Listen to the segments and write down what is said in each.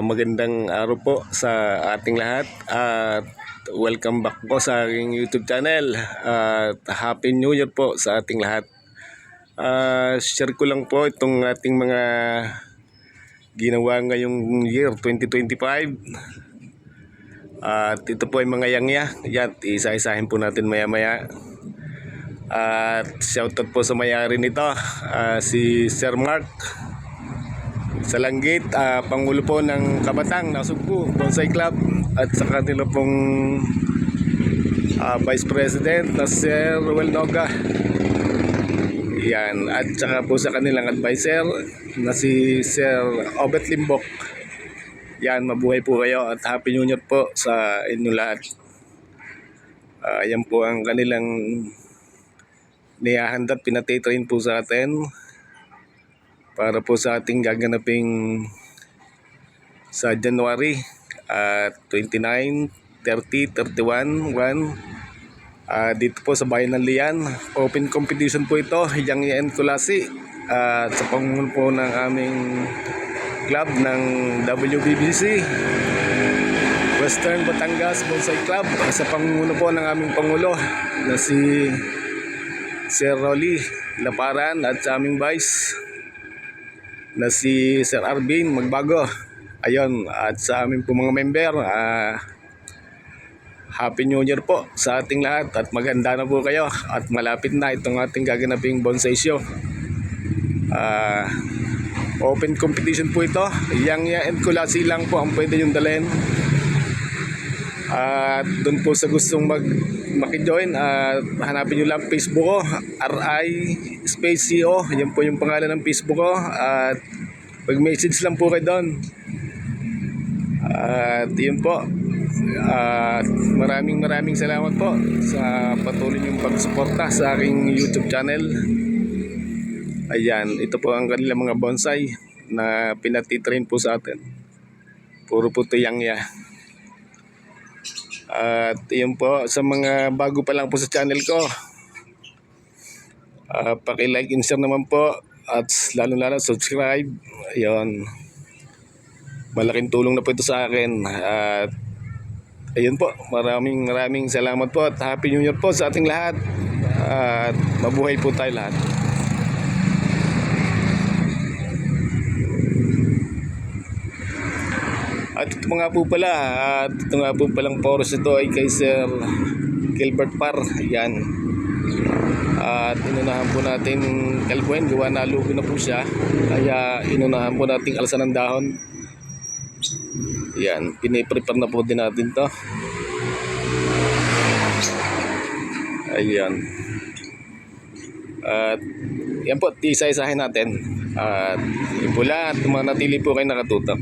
Magandang araw po sa ating lahat at welcome back po sa aking YouTube channel at Happy New Year po sa ating lahat. Share ko lang po itong ating mga ginawa ngayong year 2025 at ito po ay mga yangya. Yan, isa-isahin po natin maya-maya. At shoutout po sa may-ari nito, si Sir Mark Salanggit, Pangulo po ng Kabatang Nasugbu Bonsai Club, at sa kanila pong Vice President na Sir Ruel Noga. Yan, at saka po sa kanilang advisor na si Sir Obet Limbok. Yan, mabuhay po kayo at Happy New Year po sa inyo lahat. Yan po ang kanilang niyahanda at pinatitrain po sa atin para po sa ating gaganaping sa January 29, 30, 31, 1 dito po sa Bayan ng Lian. Open competition po ito, Yang Yan Kulasi, sa pangulo po ng aming club ng WBBC Western Batangas Bonsai Club, sa pangulo po ng aming pangulo na si Sir Rolly Laparan, at sa aming vice na si Sir Arvin Magbago. Ayun, at sa aming po mga member, Happy New Year po sa ating lahat at maganda na po kayo at malapit na itong ating gaganaping bonsai show. Open competition po ito, Yangya and Kulasi lang po ang pwede yung dalhin. At doon po sa gustong makijoin, hanapin nyo lang Facebook ko, RI Space CO, yan po yung pangalan ng Facebook ko, at mag-message lang po kayo doon. At yun po, maraming salamat po sa patuloy niyong pagsuporta sa aking YouTube channel. Ayan, ito po ang kanilang mga bonsai na pinatitrain po sa atin. Puro po ito yangya. At yun po, sa mga bago pa lang po sa channel ko, paki-like and share naman po, at lalo subscribe. Ayun, malaking tulong na po ito sa akin. At ayun po, maraming salamat po at Happy New Year po sa ating lahat, at mabuhay po tayo lahat. At ito nga po pala, ito nga po palang forest ito ay kay Sir Gilbert Par. Yan. At inunahan po natin kalbuhin, gawa na lugo na po siya. Kaya inunahan po natin alsan ng dahon. Yan, piniprepare na po din natin to. Ayan. At yan po, isa-isahin natin. At yun po lahat, manatili po kayo nakatutok.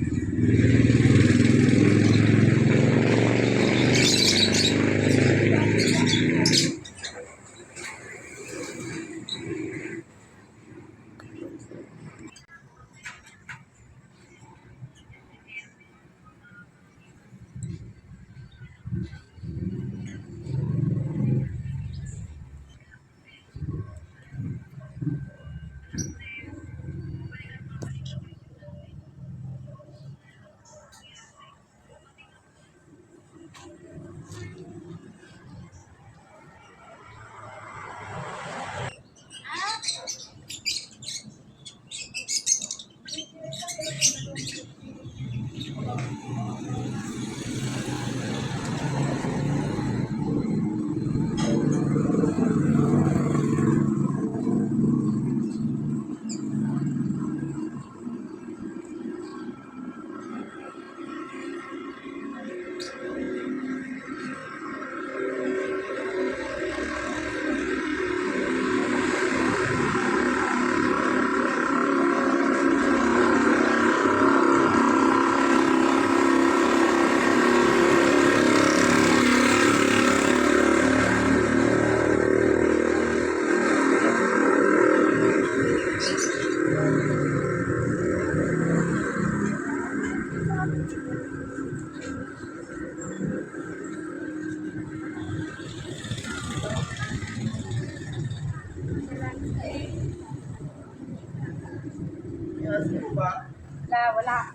Wala.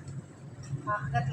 Kakagat